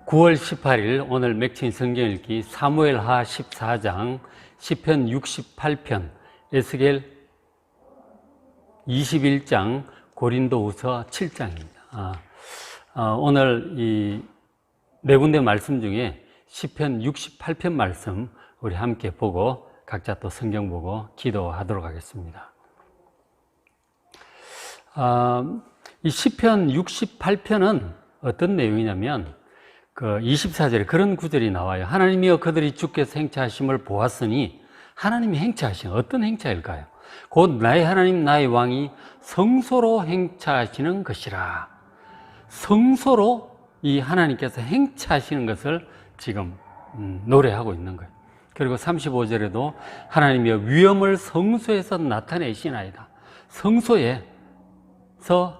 9월 18일 오늘 맥힌 성경 읽기 사무엘하 14장, 시편 68편, 에스겔 21장, 고린도후서 7장입니다. 오늘 이 네 군데 말씀 중에 시편 68편 말씀 우리 함께 보고 각자 또 성경 보고 기도하도록 하겠습니다. 이 시편 68편은 어떤 내용이냐면 그 24절에 그런 구절이 나와요. 하나님이여 그들이 주께서 행차하심을 보았으니, 하나님이 행차하신 어떤 행차일까요? 곧 나의 하나님 나의 왕이 성소로 행차하시는 것이라. 성소로 이 하나님께서 행차하시는 것을 지금 노래하고 있는 거예요. 그리고 35절에도 하나님이여 위엄을 성소에서 나타내시나이다. 성소에서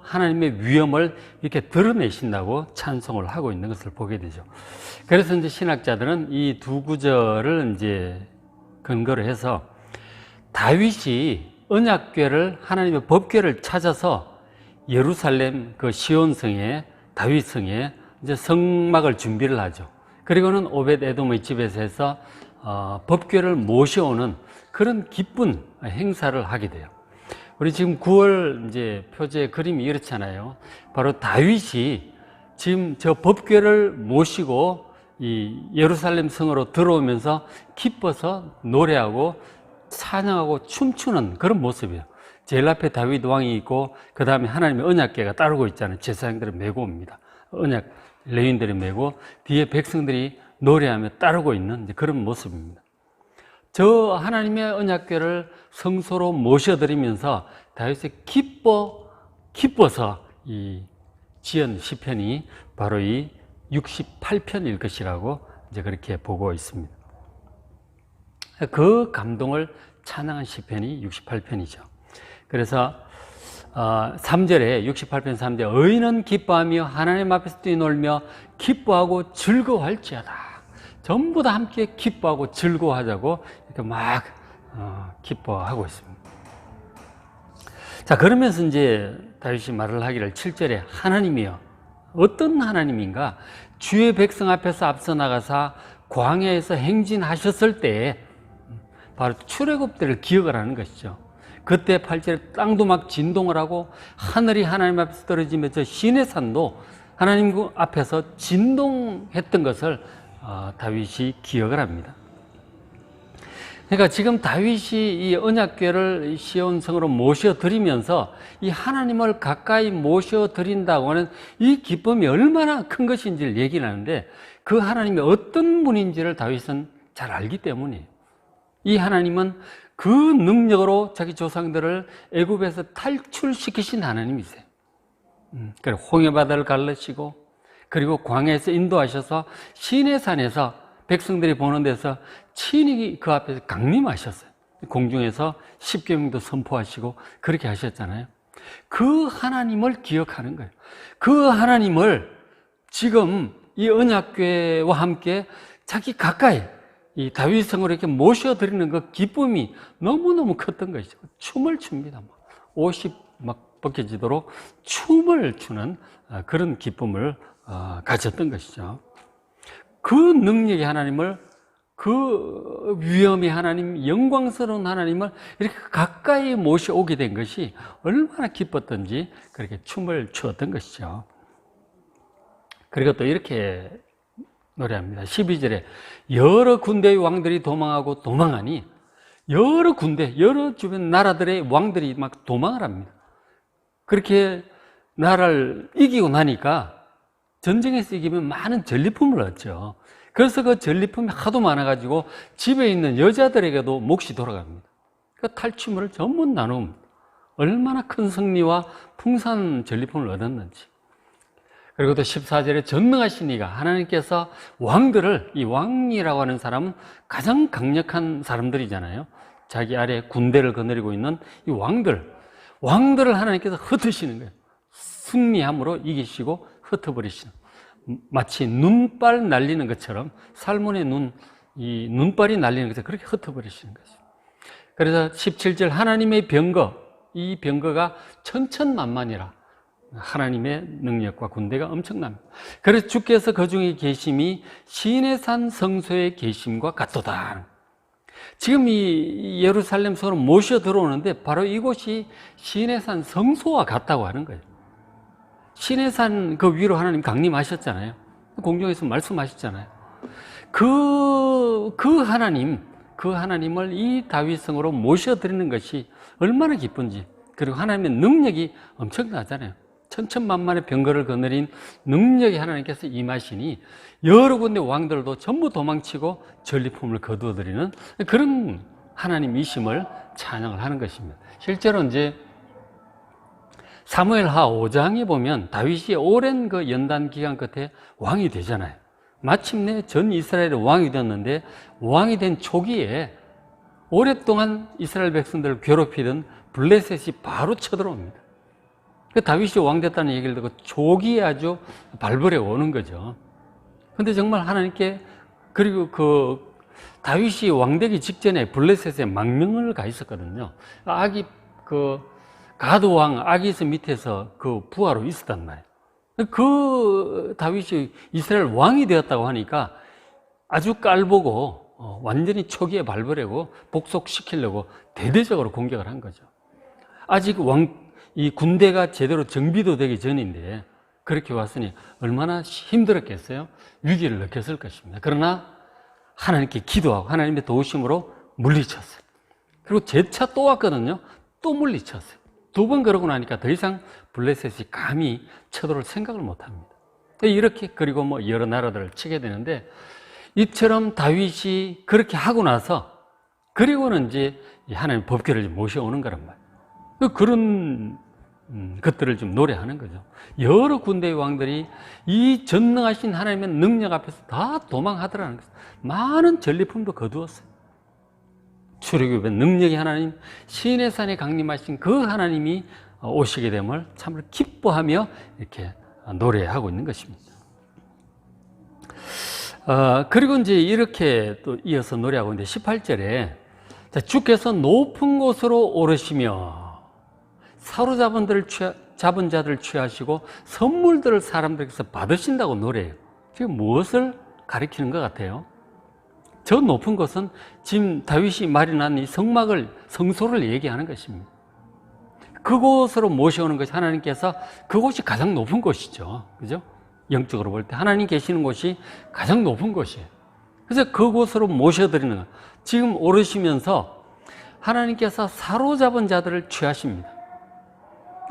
하나님의 위엄을 이렇게 드러내신다고 찬송을 하고 있는 것을 보게 되죠. 그래서 이제 신학자들은 이 두 구절을 이제 근거로 해서 다윗이 언약궤를, 하나님의 법궤를 찾아서 예루살렘 그 시온성에, 다윗성에 이제 성막을 준비를 하죠. 그리고는 오벳 에돔의 집에서 해서 법궤를 모셔오는 그런 기쁜 행사를 하게 돼요. 우리 지금 9월 이제 표제 그림이 이렇잖아요. 바로 다윗이 지금 저 법궤를 모시고 이 예루살렘 성으로 들어오면서 기뻐서 노래하고 찬양하고 춤추는 그런 모습이에요. 제일 앞에 다윗 왕이 있고 그 다음에 하나님의 언약궤가 따르고 있잖아요. 제사장들이 메고 옵니다. 언약 레위인들이 메고 뒤에 백성들이 노래하며 따르고 있는 그런 모습입니다. 저 하나님의 언약궤를 성소로 모셔드리면서 다윗이 기뻐서 이 지은 시편이 바로 이 68편일 것이라고 이제 그렇게 보고 있습니다. 그 감동을 찬양한 시편이 68편이죠. 그래서 3절에 68편 3절 의인은 기뻐하며 하나님 앞에서 뛰놀며 기뻐하고 즐거워할지어다. 전부 다 함께 기뻐하고 즐거워하자고 이렇게 막 기뻐하고 있습니다. 자, 그러면서 이제 다윗이 말을 하기를 7절에 하나님이여, 어떤 하나님인가? 주의 백성 앞에서 앞서 나가사 광야에서 행진하셨을 때에 바로 출애굽 때를 기억을 하는 것이죠. 그때 8절에 땅도 막 진동을 하고 하늘이 하나님 앞에서 떨어지며 저 시내산도 하나님 앞에서 진동했던 것을 다윗이 기억을 합니다. 그러니까 지금 다윗이 이 언약궤를 시온성으로 모셔드리면서 이 하나님을 가까이 모셔드린다고 하는 이 기쁨이 얼마나 큰 것인지를 얘기를 하는데, 그 하나님이 어떤 분인지를 다윗은 잘 알기 때문이에요. 이 하나님은 그 능력으로 자기 조상들을 애굽에서 탈출시키신 하나님이세요. 그리고 홍해바다를 갈르시고, 그리고 광야에서 인도하셔서 시내산에서 백성들이 보는 데서 친히 그 앞에서 강림하셨어요. 공중에서 십계명도 선포하시고 그렇게 하셨잖아요. 그 하나님을 기억하는 거예요. 그 하나님을 지금 이 언약궤와 함께 자기 가까이 이 다윗성으로 이렇게 모셔드리는 그 기쁨이 너무너무 컸던 것이죠. 춤을 춥니다. 옷이 막 벗겨지도록 춤을 추는 그런 기쁨을 가졌던 것이죠. 그 능력의 하나님을, 그 위엄의 하나님, 영광스러운 하나님을 이렇게 가까이 모셔오게 된 것이 얼마나 기뻤던지 그렇게 춤을 추었던 것이죠. 그리고 또 이렇게 노래합니다. 12절에 여러 군대의 왕들이 도망하고 도망하니, 여러 군대, 여러 주변 나라들의 왕들이 막 도망을 합니다. 그렇게 나라를 이기고 나니까 전쟁에서 이기면 많은 전리품을 얻죠. 그래서 그 전리품이 하도 많아가지고 집에 있는 여자들에게도 몫이 돌아갑니다. 그 탈취물을 전부 나눕니다. 얼마나 큰 승리와 풍성한 전리품을 얻었는지. 그리고 또 14절에 전능하신 이가, 하나님께서 왕들을, 이 왕이라고 하는 사람은 가장 강력한 사람들이잖아요. 자기 아래 군대를 거느리고 있는 이 왕들을 하나님께서 흩으시는 거예요. 승리함으로 이기시고 흩어버리시는, 마치 눈발 날리는 것처럼, 살몬의 이 눈발이 날리는 것처럼 그렇게 흩어버리시는 거죠. 그래서 17절 하나님의 병거, 이 병거가 천천만만이라, 하나님의 능력과 군대가 엄청납니다. 그래서 주께서 그 중에 계심이 시내산 성소에 계심과 같도다. 지금 이 예루살렘 성으로 모셔 들어오는데 바로 이곳이 시내산 성소와 같다고 하는 거예요. 시내산 그 위로 하나님 강림하셨잖아요. 공중에서 말씀하셨잖아요. 그 하나님을 이 다윗성으로 모셔드리는 것이 얼마나 기쁜지, 그리고 하나님의 능력이 엄청나잖아요. 천천만만의 병거를 거느린 능력이 하나님께서 임하시니 여러 군데 왕들도 전부 도망치고 전리품을 거두어드리는 그런 하나님이심을 찬양을 하는 것입니다. 실제로 이제 사무엘하 5장에 보면 다윗이 오랜 그 연단 기간 끝에 왕이 되잖아요. 마침내 전 이스라엘의 왕이 되었는데, 왕이 된 초기에 오랫동안 이스라엘 백성들을 괴롭히던 블레셋이 바로 쳐들어옵니다. 그 다윗이 왕 됐다는 얘기를 듣고 초기에 아주 발벌해 오는 거죠. 근데 정말 하나님께, 그리고 그 다윗이 왕 되기 직전에 블레셋에 망명을 가 있었거든요. 가드 왕 아기스 밑에서 그 부하로 있었단 말이에요. 그 다윗이 이스라엘 왕이 되었다고 하니까 아주 깔보고 완전히 초기에 발벌하고 복속시키려고 대대적으로 공격을 한 거죠. 아직 이 군대가 제대로 정비도 되기 전인데 그렇게 왔으니 얼마나 힘들었겠어요? 위기를 느꼈을 것입니다. 그러나 하나님께 기도하고 하나님의 도우심으로 물리쳤어요. 그리고 재차 또 왔거든요. 또 물리쳤어요. 2번 그러고 나니까 더 이상 블레셋이 감히 쳐들어올 생각을 못 합니다. 이렇게, 그리고 뭐 여러 나라들을 치게 되는데, 이처럼 다윗이 그렇게 하고 나서 그리고는 이제 하나님 법궤를 모셔오는 거란 말이에요. 그런 것들을 좀 노래하는 거죠. 여러 군대의 왕들이 이 전능하신 하나님의 능력 앞에서 다 도망하더라는 거죠. 많은 전리품도 거두었어요. 출애굽의 능력이 하나님, 시내산에 강림하신 그 하나님이 오시게 됨을 참으로 기뻐하며 이렇게 노래하고 있는 것입니다. 그리고 이제 이렇게 또 이어서 노래하고 있는데 18절에 주께서 높은 곳으로 오르시며 사로잡은 자들을 취하시고 선물들을 사람들에게서 받으신다고 노래해요. 지금 무엇을 가리키는 것 같아요? 저 높은 곳은 지금 다윗이 마련한 이 성소를 얘기하는 것입니다. 그곳으로 모셔오는 것이 하나님께서, 그곳이 가장 높은 곳이죠. 그죠? 영적으로 볼 때 하나님 계시는 곳이 가장 높은 곳이에요. 그래서 그곳으로 모셔드리는 것. 지금 오르시면서 하나님께서 사로잡은 자들을 취하십니다.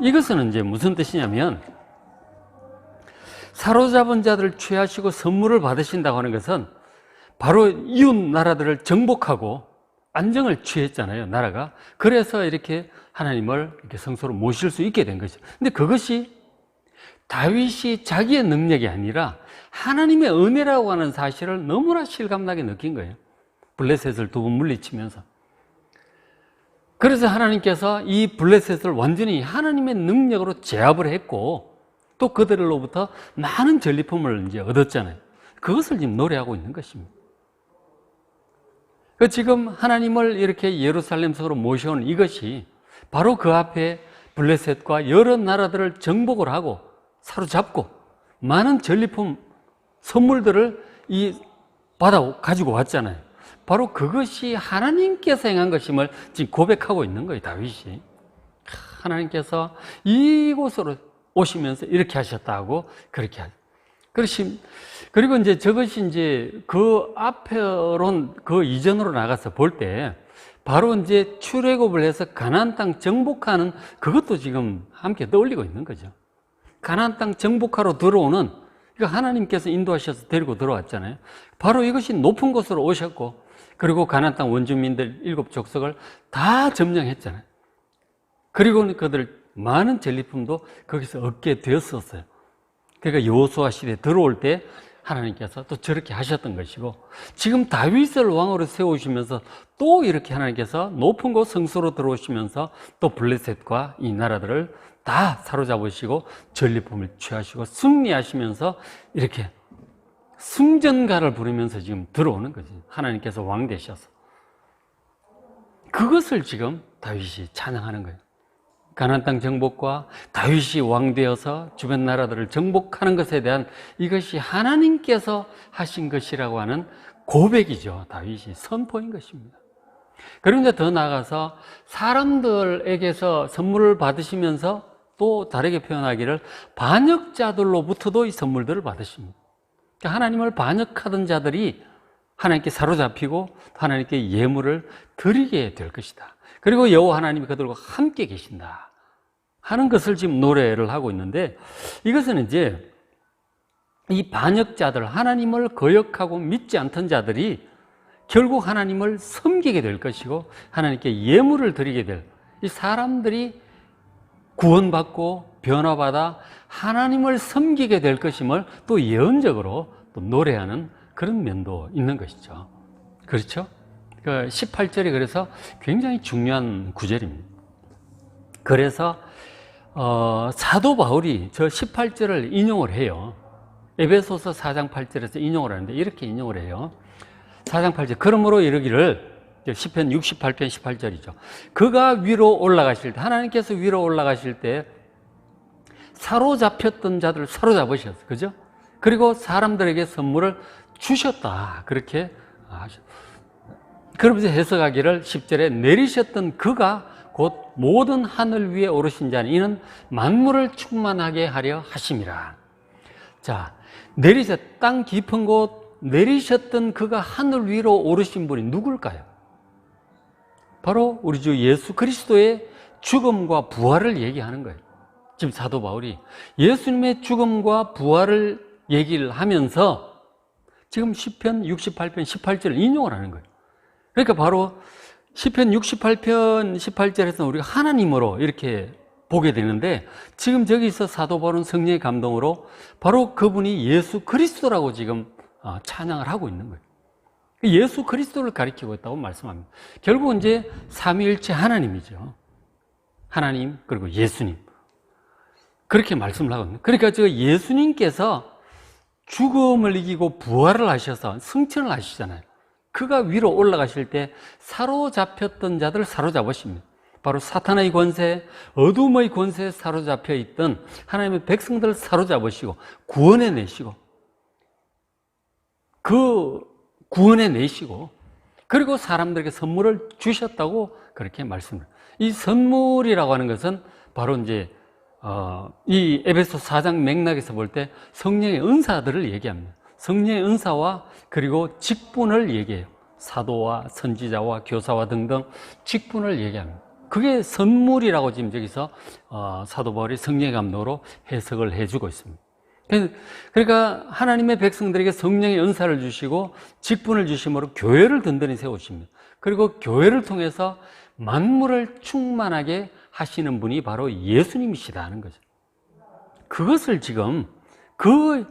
이것은 이제 무슨 뜻이냐면, 사로잡은 자들을 취하시고 선물을 받으신다고 하는 것은 바로 이웃 나라들을 정복하고 안정을 취했잖아요, 나라가. 그래서 이렇게 하나님을 이렇게 성소로 모실 수 있게 된 거죠. 근데 그것이 다윗이 자기의 능력이 아니라 하나님의 은혜라고 하는 사실을 너무나 실감나게 느낀 거예요. 블레셋을 2번 물리치면서. 그래서 하나님께서 이 블레셋을 완전히 하나님의 능력으로 제압을 했고, 또 그들로부터 많은 전리품을 이제 얻었잖아요. 그것을 지금 노래하고 있는 것입니다. 지금 하나님을 이렇게 예루살렘 성으로 모셔온 이것이 바로 그 앞에 블레셋과 여러 나라들을 정복을 하고 사로잡고 많은 전리품, 선물들을 가지고 왔잖아요. 바로 그것이 하나님께서 행한 것임을 지금 고백하고 있는 거예요, 다윗이. 하나님께서 이곳으로 오시면서 이렇게 하셨다고 그렇게 하죠. 그리고 이제 저것이 이제 그 앞으로, 그 이전으로 나가서 볼 때 바로 이제 출애굽을 해서 가나안 땅 정복하는 그것도 지금 함께 떠올리고 있는 거죠. 가나안 땅 정복하러 들어오는, 그러니까 하나님께서 인도하셔서 데리고 들어왔잖아요. 바로 이것이 높은 곳으로 오셨고, 그리고 가나안 땅 원주민들 7족속을 다 점령했잖아요. 그리고 그들 많은 전리품도 거기서 얻게 되었었어요. 그러니까 여호수아 시대에 들어올 때 하나님께서 또 저렇게 하셨던 것이고, 지금 다윗을 왕으로 세우시면서 또 이렇게 하나님께서 높은 곳 성소로 들어오시면서 또 블레셋과 이 나라들을 다 사로잡으시고 전리품을 취하시고 승리하시면서 이렇게 승전가를 부르면서 지금 들어오는 거지. 하나님께서 왕 되셔서. 그것을 지금 다윗이 찬양하는 거예요. 가나안 땅 정복과 다윗이 왕 되어서 주변 나라들을 정복하는 것에 대한 이것이 하나님께서 하신 것이라고 하는 고백이죠. 다윗이 선포인 것입니다. 그리고 이제 더 나아가서 사람들에게서 선물을 받으시면서 또 다르게 표현하기를 반역자들로부터도 이 선물들을 받으십니다. 그러니까 하나님을 반역하던 자들이 하나님께 사로잡히고 하나님께 예물을 드리게 될 것이다. 그리고 여호와 하나님이 그들과 함께 계신다 하는 것을 지금 노래를 하고 있는데, 이것은 이제 이 반역자들, 하나님을 거역하고 믿지 않던 자들이 결국 하나님을 섬기게 될 것이고 하나님께 예물을 드리게 될, 이 사람들이 구원받고 변화받아 하나님을 섬기게 될 것임을 또 예언적으로 또 노래하는 그런 면도 있는 것이죠. 그렇죠? 18절이 그래서 굉장히 중요한 구절입니다. 그래서 사도 바울이 저 18절을 인용을 해요. 에베소서 4장 8절에서 인용을 하는데 이렇게 인용을 해요. 4장 8절, 그러므로 이르기를, 시편 68편 18절이죠. 그가 위로 올라가실 때, 하나님께서 위로 올라가실 때 사로잡혔던 자들을 사로잡으셨어요. 그죠? 그리고 사람들에게 선물을 주셨다. 그렇게 하셨어요. 그러면서 해석하기를 10절에 내리셨던 그가 곧 모든 하늘 위에 오르신 자니 이는 만물을 충만하게 하려 하심이라. 자, 땅 깊은 곳 내리셨던 그가 하늘 위로 오르신 분이 누굴까요? 바로 우리 주 예수 그리스도의 죽음과 부활을 얘기하는 거예요. 지금 사도 바울이 예수님의 죽음과 부활을 얘기를 하면서 지금 시편 68편 18절을 인용을 하는 거예요. 그러니까 바로 시편 68편 18절에서는 우리가 하나님으로 이렇게 보게 되는데, 지금 저기서 사도 바울은 성령의 감동으로 바로 그분이 예수 그리스도라고 지금 찬양을 하고 있는 거예요. 예수 그리스도를 가리키고 있다고 말씀합니다. 결국은 이제 삼위일체 하나님이죠. 하나님 그리고 예수님, 그렇게 말씀을 하거든요. 그러니까 저 예수님께서 죽음을 이기고 부활을 하셔서 승천을 하시잖아요. 그가 위로 올라가실 때 사로잡혔던 자들을 사로잡으십니다. 바로 사탄의 권세, 어둠의 권세에 사로잡혀 있던 하나님의 백성들을 사로잡으시고 구원해내시고, 그 구원해내시고, 그리고 사람들에게 선물을 주셨다고 그렇게 말씀을. 이 선물이라고 하는 것은 바로 이제 이 에베소 4장 맥락에서 볼 때 성령의 은사들을 얘기합니다. 성령의 은사와 그리고 직분을 얘기해요. 사도와 선지자와 교사와 등등 직분을 얘기합니다. 그게 선물이라고 지금 저기서 사도 바울이 성령의 감동으로 해석을 해주고 있습니다. 그러니까 하나님의 백성들에게 성령의 은사를 주시고 직분을 주심으로 교회를 든든히 세우십니다. 그리고 교회를 통해서 만물을 충만하게 하시는 분이 바로 예수님이시다는 거죠. 그것을 지금 그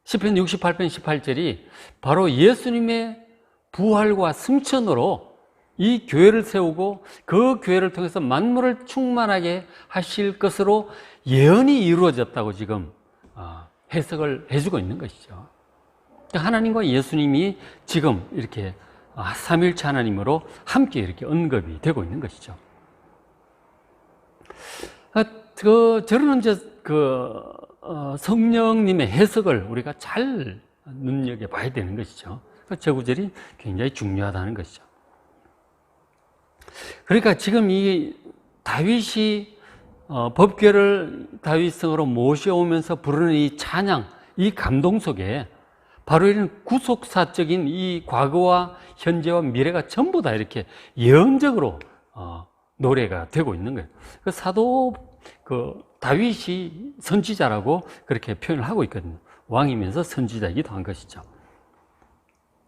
시편 68편 18절이 바로 예수님의 부활과 승천으로 이 교회를 세우고 그 교회를 통해서 만물을 충만하게 하실 것으로 예언이 이루어졌다고 지금 해석을 해주고 있는 것이죠. 하나님과 예수님이 지금 이렇게 삼위일체 하나님으로 함께 이렇게 언급이 되고 있는 것이죠. 저는 이제 성령님의 해석을 우리가 잘 눈여겨봐야 되는 것이죠. 저 구절이 굉장히 중요하다는 것이죠. 그러니까 지금 이 다윗이 법궤를 다윗성으로 모셔오면서 부르는 이 찬양, 이 감동 속에 바로 이런 구속사적인 이 과거와 현재와 미래가 전부 다 이렇게 예언적으로 노래가 되고 있는 거예요. 사도 다윗이 선지자라고 그렇게 표현을 하고 있거든요. 왕이면서 선지자이기도 한 것이죠.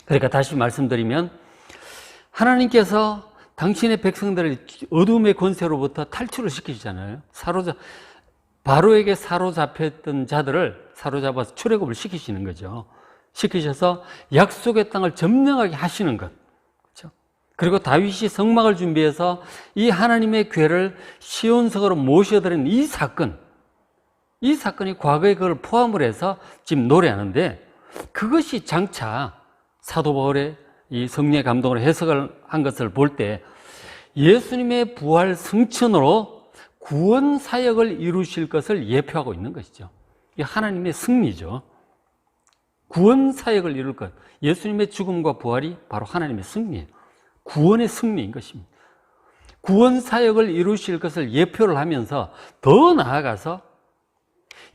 그러니까 다시 말씀드리면 하나님께서 당신의 백성들을 어둠의 권세로부터 탈출을 시키시잖아요. 바로에게 사로잡혔던 자들을 사로잡아서 출애굽을 시키시는 거죠. 시키셔서 약속의 땅을 점령하게 하시는 것. 그렇죠? 그리고 다윗이 성막을 준비해서 이 하나님의 궤를 시온성으로 모셔드린 이 사건이 과거에 그걸 포함을 해서 지금 노래하는데, 그것이 장차 사도 바울의 이 성령의 감동으로 해석을 한 것을 볼 때 예수님의 부활 승천으로 구원 사역을 이루실 것을 예표하고 있는 것이죠. 이게 하나님의 승리죠. 구원 사역을 이룰 것. 예수님의 죽음과 부활이 바로 하나님의 승리예요. 구원의 승리인 것입니다. 구원 사역을 이루실 것을 예표를 하면서 더 나아가서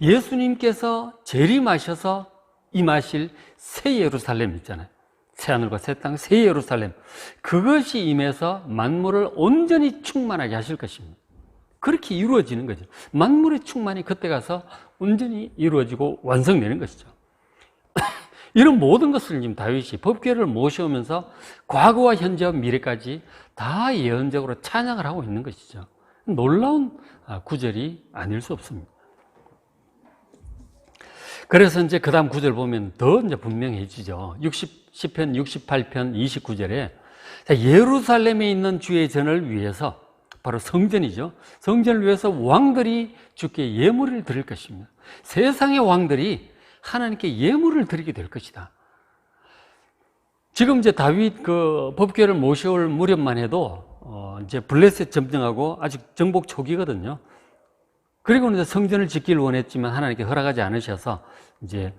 예수님께서 재림하셔서 임하실 새 예루살렘 있잖아요. 새 하늘과 새 땅, 새 예루살렘. 그것이 임해서 만물을 온전히 충만하게 하실 것입니다. 그렇게 이루어지는 거죠. 만물의 충만이 그때 가서 온전히 이루어지고 완성되는 것이죠. 이런 모든 것을 지금 다윗이 법궤를 모셔오면서 과거와 현재와 미래까지 다 예언적으로 찬양을 하고 있는 것이죠. 놀라운 구절이 아닐 수 없습니다. 그래서 이제 그 다음 구절 보면 더 이제 분명해지죠. 시편 68편 29절에 예루살렘에 있는 주의 전을 위해서, 바로 성전이죠. 성전을 위해서 왕들이 주께 예물을 드릴 것입니다. 세상의 왕들이 하나님께 예물을 드리게 될 것이다. 지금 이제 다윗 그 법궤를 모셔올 무렵만 해도 이제 블레셋 점령하고 아직 정복 초기거든요. 그리고 이제 성전을 짓기를 원했지만 하나님께 허락하지 않으셔서 이제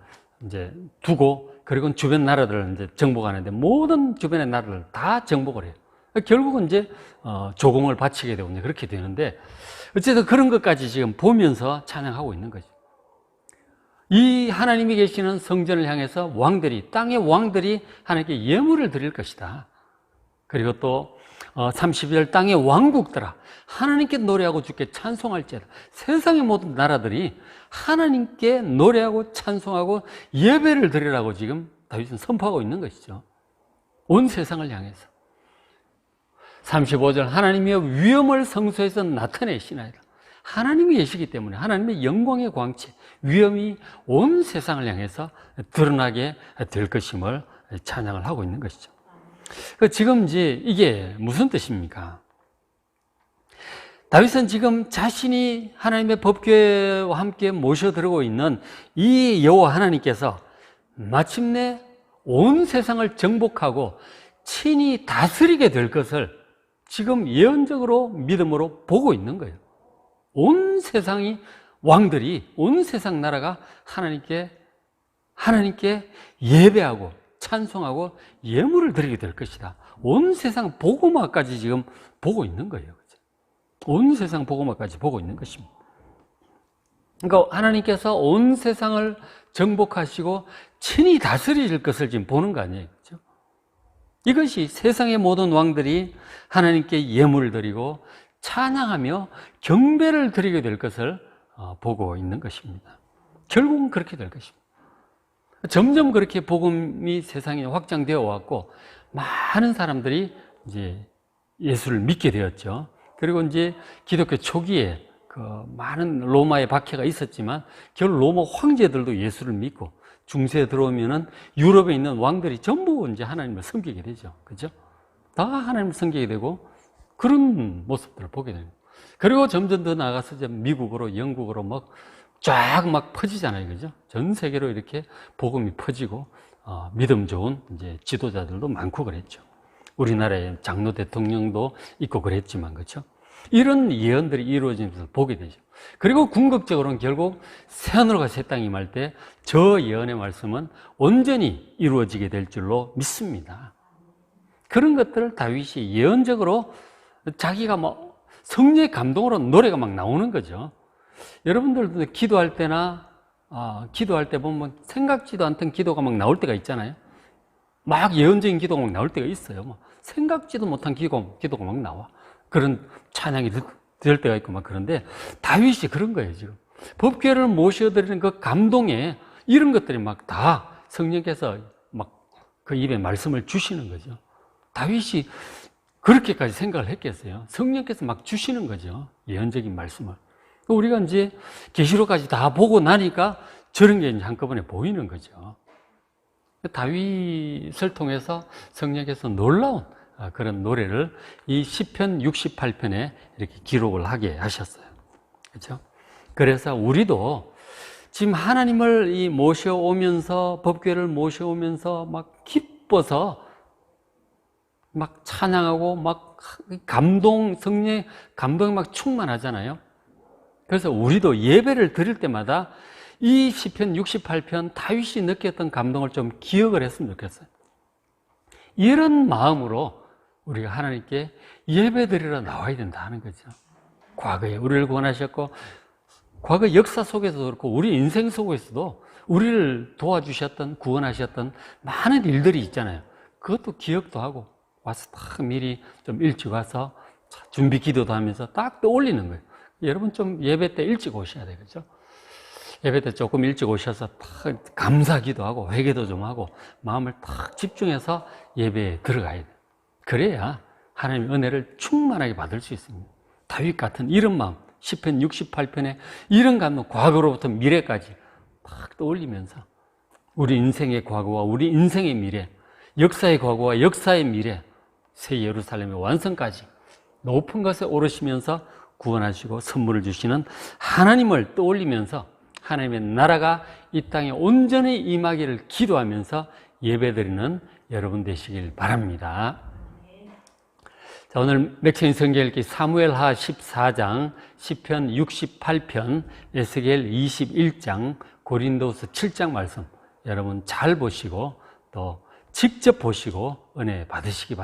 두고, 그리고 주변 나라들을 이제 정복하는데 모든 주변의 나라를 다 정복을 해요. 결국은 이제 조공을 바치게 되고 이제 그렇게 되는데, 어쨌든 그런 것까지 지금 보면서 찬양하고 있는 거죠. 이 하나님이 계시는 성전을 향해서 왕들이, 땅의 왕들이 하나님께 예물을 드릴 것이다. 그리고 또 32절 땅의 왕국들아 하나님께 노래하고 주께 찬송할지어다. 세상의 모든 나라들이 하나님께 노래하고 찬송하고 예배를 드리라고 지금 다윗은 선포하고 있는 것이죠. 온 세상을 향해서. 35절 하나님이여 위엄을 성소에서 나타내시나이다. 하나님이 계시기 때문에 하나님의 영광의 광채, 위엄이 온 세상을 향해서 드러나게 될 것임을 찬양을 하고 있는 것이죠. 지금 이제 이게 무슨 뜻입니까? 다윗은 지금 자신이 하나님의 법궤와 함께 모셔들고 있는 이 여호와 하나님께서 마침내 온 세상을 정복하고 친히 다스리게 될 것을 지금 예언적으로 믿음으로 보고 있는 거예요. 온 세상이, 왕들이, 온 세상 나라가 하나님께 예배하고 찬송하고 예물을 드리게 될 것이다. 온 세상 복음화까지 지금 보고 있는 거예요. 온 세상 복음화까지 보고 있는 것입니다. 그러니까 하나님께서 온 세상을 정복하시고 친히 다스릴 것을 지금 보는 거 아니에요. 그렇죠? 이것이 세상의 모든 왕들이 하나님께 예물을 드리고 찬양하며 경배를 드리게 될 것을 보고 있는 것입니다. 결국은 그렇게 될 것입니다. 점점 그렇게 복음이 세상에 확장되어 왔고 많은 사람들이 이제 예수를 믿게 되었죠. 그리고 이제 기독교 초기에 그 많은 로마의 박해가 있었지만 결국 로마 황제들도 예수를 믿고 중세에 들어오면은 유럽에 있는 왕들이 전부 이제 하나님을 섬기게 되죠. 그죠? 다 하나님을 섬기게 되고 그런 모습들을 보게 됩니다. 그리고 점점 더 나가서 이제 미국으로, 영국으로 막 퍼지잖아요. 그죠? 전 세계로 이렇게 복음이 퍼지고, 믿음 좋은 이제 지도자들도 많고 그랬죠. 우리나라의 장로 대통령도 있고 그랬지만, 그렇죠? 이런 예언들이 이루어지는 것을 보게 되죠. 그리고 궁극적으로는 결국 새하늘과 새 땅이 임할 때 저 예언의 말씀은 온전히 이루어지게 될 줄로 믿습니다. 그런 것들을 다윗이 예언적으로 자기가 성령의 감동으로 노래가 막 나오는 거죠. 여러분들도 기도할 때나 기도할 때 보면 생각지도 않던 기도가 막 나올 때가 있잖아요. 막 예언적인 기도가 막 나올 때가 있어요. 생각지도 못한 기도가 막 나와. 그런 찬양이 될 때가 있고 막 그런데 다윗이 그런 거예요. 지금 법궤를 모셔드리는 그 감동에 이런 것들이 막 다 성령께서 막 그 입에 말씀을 주시는 거죠. 다윗이 그렇게까지 생각을 했겠어요. 성령께서 막 주시는 거죠. 예언적인 말씀을. 우리가 이제 계시록까지 다 보고 나니까 저런 게 이제 한꺼번에 보이는 거죠. 다윗을 통해서 성령께서 놀라운 그런 노래를 이 시편 68편에 이렇게 기록을 하게 하셨어요. 그렇죠? 그래서 우리도 지금 하나님을 모셔오면서, 법궤를 모셔오면서 막 기뻐서 막 찬양하고 막 성령의 감동이 막 충만하잖아요. 그래서 우리도 예배를 드릴 때마다 이 시편 68편 다윗이 느꼈던 감동을 좀 기억을 했으면 좋겠어요. 이런 마음으로 우리가 하나님께 예배 드리러 나와야 된다 하는 거죠. 과거에 우리를 구원하셨고 과거 역사 속에서도 그렇고 우리 인생 속에서도 우리를 도와주셨던, 구원하셨던 많은 일들이 있잖아요. 그것도 기억도 하고 와서 딱 미리 좀 일찍 와서 준비 기도도 하면서 딱 떠올리는 거예요. 여러분 좀 예배 때 일찍 오셔야 되겠죠? 예배 때 조금 일찍 오셔서 딱 감사기도 하고 회개도 좀 하고 마음을 딱 집중해서 예배에 들어가야 돼요. 그래야 하나님의 은혜를 충만하게 받을 수 있습니다. 다윗 같은 이런 마음, 시편 68편에 이런 감동, 과거로부터 미래까지 딱 떠올리면서 우리 인생의 과거와 우리 인생의 미래, 역사의 과거와 역사의 미래, 새 예루살렘의 완성까지 높은 것에 오르시면서 구원하시고 선물을 주시는 하나님을 떠올리면서 하나님의 나라가 이 땅에 온전히 임하기를 기도하면서 예배드리는 여러분 되시길 바랍니다. 자, 오늘 맥체인 성경 읽기 사무엘하 14장, 시편 68편, 에스겔 21장, 고린도서 7장 말씀 여러분 잘 보시고 또 직접 보시고 은혜 받으시기 바랍니다.